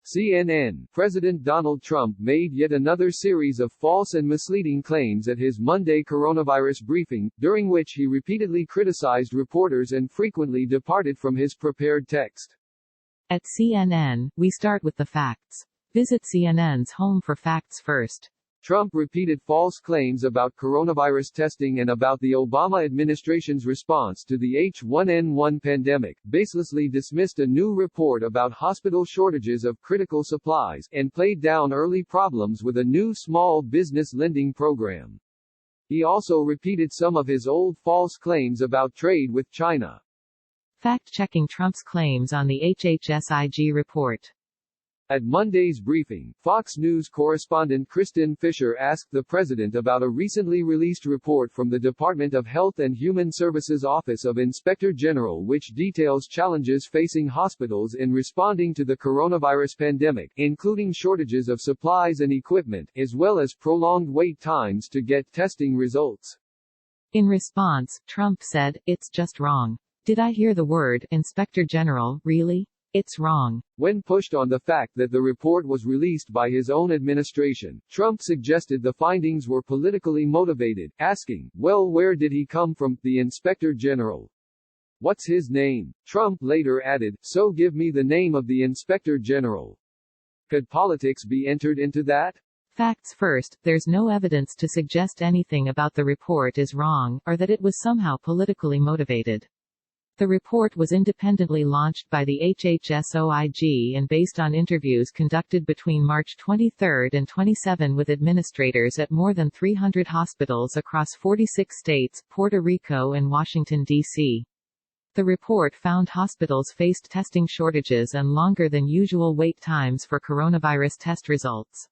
CNN. President Donald Trump made yet another series of false and misleading claims at his Monday coronavirus briefing, during which he repeatedly criticized reporters and frequently departed from his prepared text. At CNN, we start with the facts. Visit CNN's home for facts first. Trump repeated false claims about coronavirus testing and about the Obama administration's response to the H1N1 pandemic, baselessly dismissed a new report about hospital shortages of critical supplies, and played down early problems with a new small business lending program. He also repeated some of his old false claims about trade with China. Fact-checking Trump's claims on the HHS IG report. At Monday's briefing, Fox News correspondent Kristen Fisher asked the president about a recently released report from the Department of Health and Human Services Office of Inspector General which details challenges facing hospitals in responding to the coronavirus pandemic, including shortages of supplies and equipment, as well as prolonged wait times to get testing results. In response, Trump said, "It's just wrong. Did I hear the word, Inspector General, really? It's wrong." When pushed on the fact that the report was released by his own administration, Trump suggested the findings were politically motivated, asking, "Well, where did he come from, the Inspector General? What's his name?" Trump later added, "So give me the name of the Inspector General." Could politics be entered into that? Facts first, there's no evidence to suggest anything about the report is wrong, or that it was somehow politically motivated. The report was independently launched by the HHS IG and based on interviews conducted between March 23 and 27 with administrators at more than 300 hospitals across 46 states, Puerto Rico and Washington, D.C. The report found hospitals faced testing shortages and longer than usual wait times for coronavirus test results.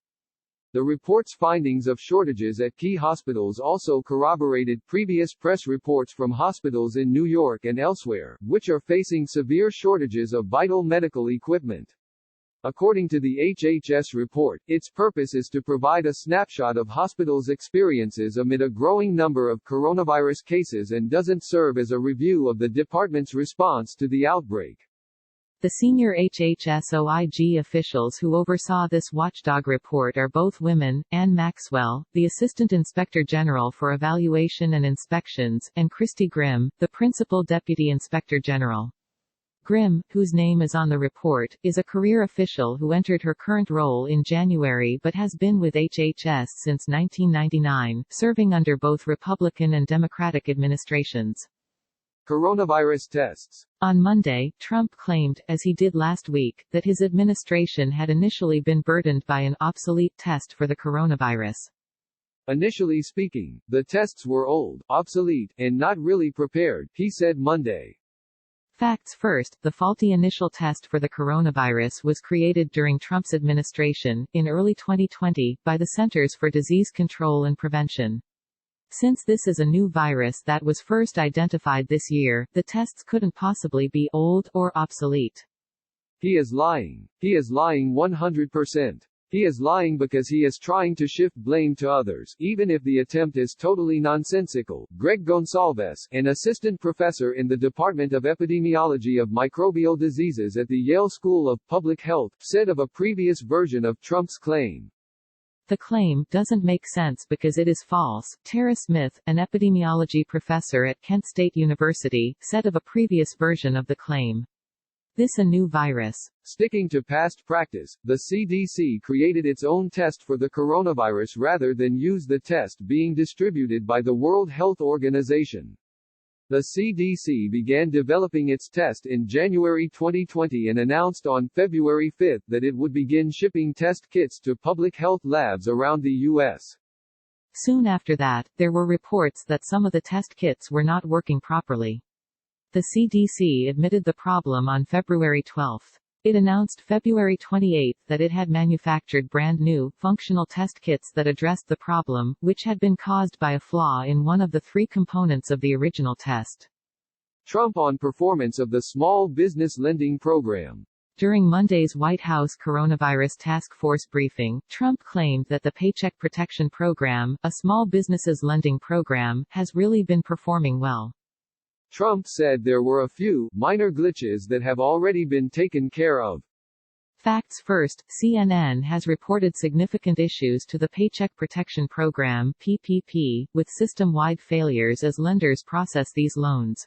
The report's findings of shortages at key hospitals also corroborated previous press reports from hospitals in New York and elsewhere, which are facing severe shortages of vital medical equipment. According to the HHS report, its purpose is to provide a snapshot of hospitals' experiences amid a growing number of coronavirus cases and doesn't serve as a review of the department's response to the outbreak. The senior HHS OIG officials who oversaw this watchdog report are both women, Ann Maxwell, the Assistant Inspector General for Evaluation and Inspections, and Christy Grimm, the Principal Deputy Inspector General. Grimm, whose name is on the report, is a career official who entered her current role in January but has been with HHS since 1999, serving under both Republican and Democratic administrations. Coronavirus tests. On Monday, Trump claimed, as he did last week, that his administration had initially been burdened by an obsolete test for the coronavirus. Initially speaking, the tests were old, obsolete, and not really prepared, he said Monday. Facts first, the faulty initial test for the coronavirus was created during Trump's administration, in early 2020, by the Centers for Disease Control and Prevention. Since this is a new virus that was first identified this year, the tests couldn't possibly be old or obsolete. He is lying. He is lying 100%. He is lying because he is trying to shift blame to others, even if the attempt is totally nonsensical. Greg Gonsalves, an assistant professor in the Department of Epidemiology of Microbial Diseases at the Yale School of Public Health, said of a previous version of Trump's claim, "The claim doesn't make sense because it is false," Tara Smith, an epidemiology professor at Kent State University, said of a previous version of the claim. "This a new virus." Sticking to past practice, the CDC created its own test for the coronavirus rather than use the test being distributed by the World Health Organization. The CDC began developing its test in January 2020 and announced on February 5 that it would begin shipping test kits to public health labs around the U.S. Soon after that, there were reports that some of the test kits were not working properly. The CDC admitted the problem on February 12. It announced February 28 that it had manufactured brand new, functional test kits that addressed the problem, which had been caused by a flaw in one of the three components of the original test. Trump on performance of the Small Business Lending Program. During Monday's White House Coronavirus Task Force briefing, Trump claimed that the Paycheck Protection Program, a small businesses lending program, has really been performing well. Trump said there were a few minor glitches that have already been taken care of. Facts first, CNN has reported significant issues to the Paycheck Protection Program (PPP), with system-wide failures as lenders process these loans.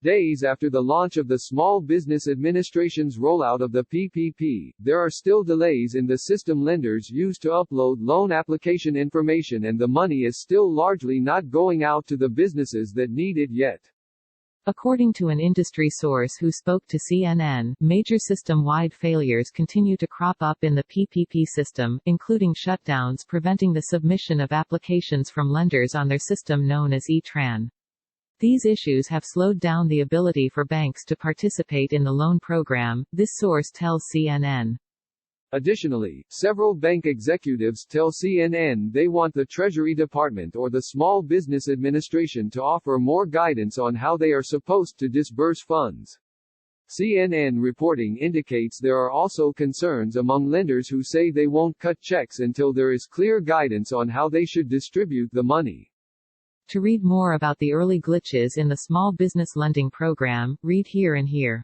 Days after the launch of the Small Business Administration's rollout of the PPP, there are still delays in the system lenders use to upload loan application information, and the money is still largely not going out to the businesses that need it yet. According to an industry source who spoke to CNN, major system-wide failures continue to crop up in the PPP system, including shutdowns preventing the submission of applications from lenders on their system known as E-Tran. These issues have slowed down the ability for banks to participate in the loan program, this source tells CNN. Additionally, several bank executives tell CNN they want the Treasury Department or the Small Business Administration to offer more guidance on how they are supposed to disburse funds. CNN reporting indicates there are also concerns among lenders who say they won't cut checks until there is clear guidance on how they should distribute the money. To read more about the early glitches in the small business lending program, read here and here.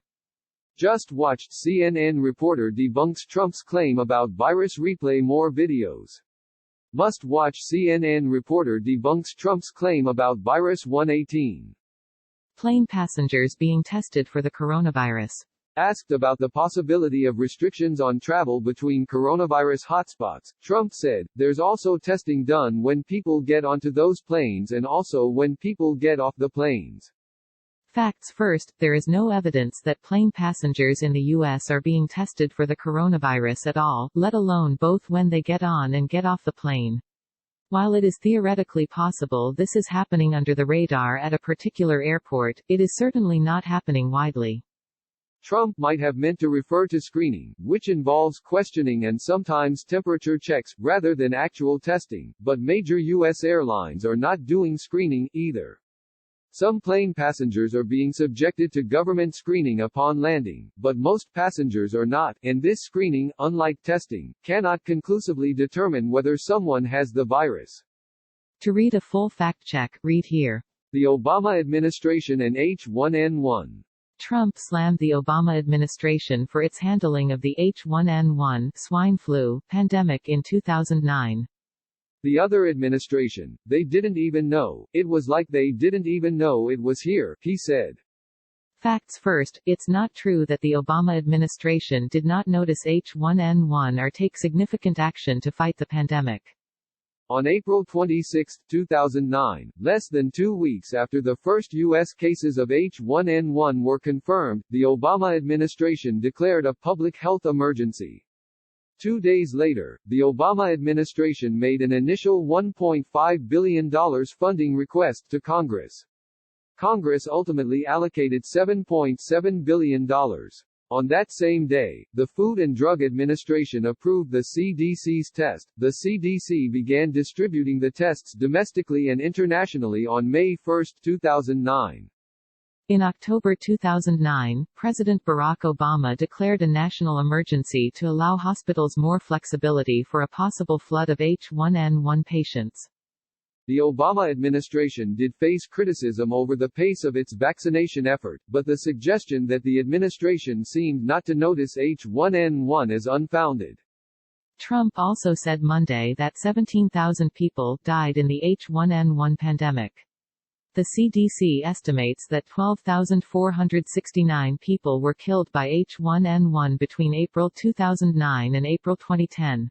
Just watched CNN reporter debunks Trump's claim about virus. Replay more videos. Must watch CNN reporter debunks Trump's claim about virus 118. Plane passengers being tested for the coronavirus. Asked about the possibility of restrictions on travel between coronavirus hotspots, Trump said, "There's also testing done when people get onto those planes and also when people get off the planes." Facts first, there is no evidence that plane passengers in the U.S. are being tested for the coronavirus at all, let alone both when they get on and get off the plane. While it is theoretically possible this is happening under the radar at a particular airport, it is certainly not happening widely. Trump might have meant to refer to screening, which involves questioning and sometimes temperature checks, rather than actual testing, but major U.S. airlines are not doing screening, either. Some plane passengers are being subjected to government screening upon landing, but most passengers are not, and this screening, unlike testing, cannot conclusively determine whether someone has the virus. To read a full fact check, read here. The Obama administration and H1N1. Trump slammed the Obama administration for its handling of the H1N1 swine flu pandemic in 2009. The other administration, they didn't even know, it was like they didn't even know it was here, he said. Facts first, it's not true that the Obama administration did not notice H1N1 or take significant action to fight the pandemic. On April 26, 2009, less than 2 weeks after the first U.S. cases of H1N1 were confirmed, the Obama administration declared a public health emergency. 2 days later, the Obama administration made an initial $1.5 billion funding request to Congress. Congress ultimately allocated $7.7 billion. On that same day, the Food and Drug Administration approved the CDC's test. The CDC began distributing the tests domestically and internationally on May 1, 2009. In October 2009, President Barack Obama declared a national emergency to allow hospitals more flexibility for a possible flood of H1N1 patients. The Obama administration did face criticism over the pace of its vaccination effort, but the suggestion that the administration seemed not to notice H1N1 is unfounded. Trump also said Monday that 17,000 people died in the H1N1 pandemic. The CDC estimates that 12,469 people were killed by H1N1 between April 2009 and April 2010.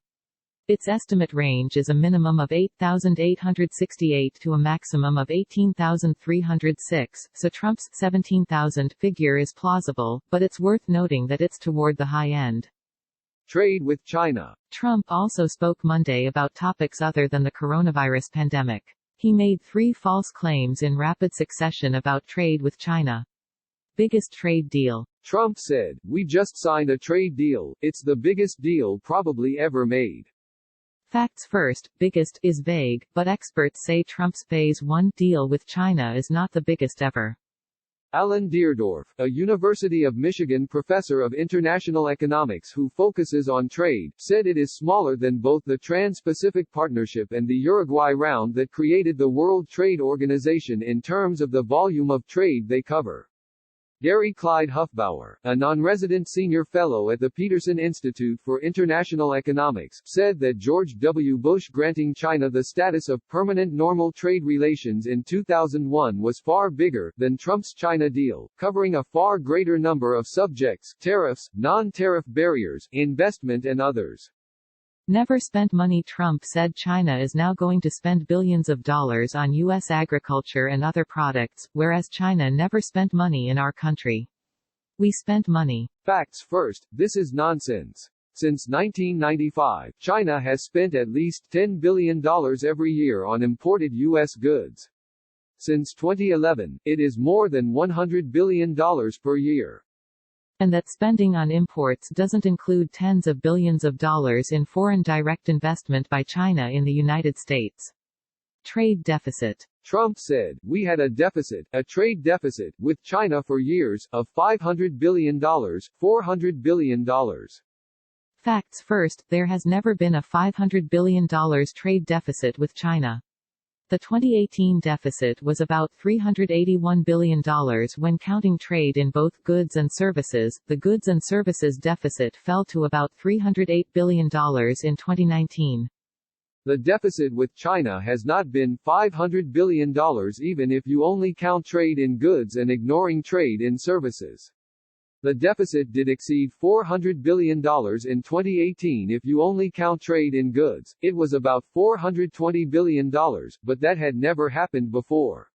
Its estimate range is a minimum of 8,868 to a maximum of 18,306, so Trump's 17,000 figure is plausible, but it's worth noting that it's toward the high end. Trade with China. Trump also spoke Monday about topics other than the coronavirus pandemic. He made 3 false claims in rapid succession about trade with China. Biggest trade deal. Trump said, "We just signed a trade deal, it's the biggest deal probably ever made." Facts first, biggest is vague, but experts say Trump's Phase 1 deal with China is not the biggest ever. Alan Deardorff, a University of Michigan professor of international economics who focuses on trade, said it is smaller than both the Trans-Pacific Partnership and the Uruguay Round that created the World Trade Organization in terms of the volume of trade they cover. Gary Clyde Huffbauer, a non-resident senior fellow at the Peterson Institute for International Economics, said that George W. Bush granting China the status of permanent normal trade relations in 2001 was far bigger than Trump's China deal, covering a far greater number of subjects: tariffs, non-tariff barriers, investment and others. Never spent money. Trump said China is now going to spend billions of dollars on U.S. agriculture and other products, whereas China never spent money in our country. We spent money. Facts first, this is nonsense. Since 1995, China has spent at least $10 billion every year on imported U.S. goods. Since 2011, it is more than $100 billion per year. And that spending on imports doesn't include tens of billions of dollars in foreign direct investment by China in the United States. Trade deficit. Trump said, "We had a trade deficit, with China for years, of $500 billion, $400 billion. Facts first, there has never been a $500 billion trade deficit with China. The 2018 deficit was about $381 billion when counting trade in both goods and services. The goods and services deficit fell to about $308 billion in 2019. The deficit with China has not been $500 billion even if you only count trade in goods and ignoring trade in services. The deficit did exceed $400 billion in 2018 if you only count trade in goods. It was about $420 billion, but that had never happened before.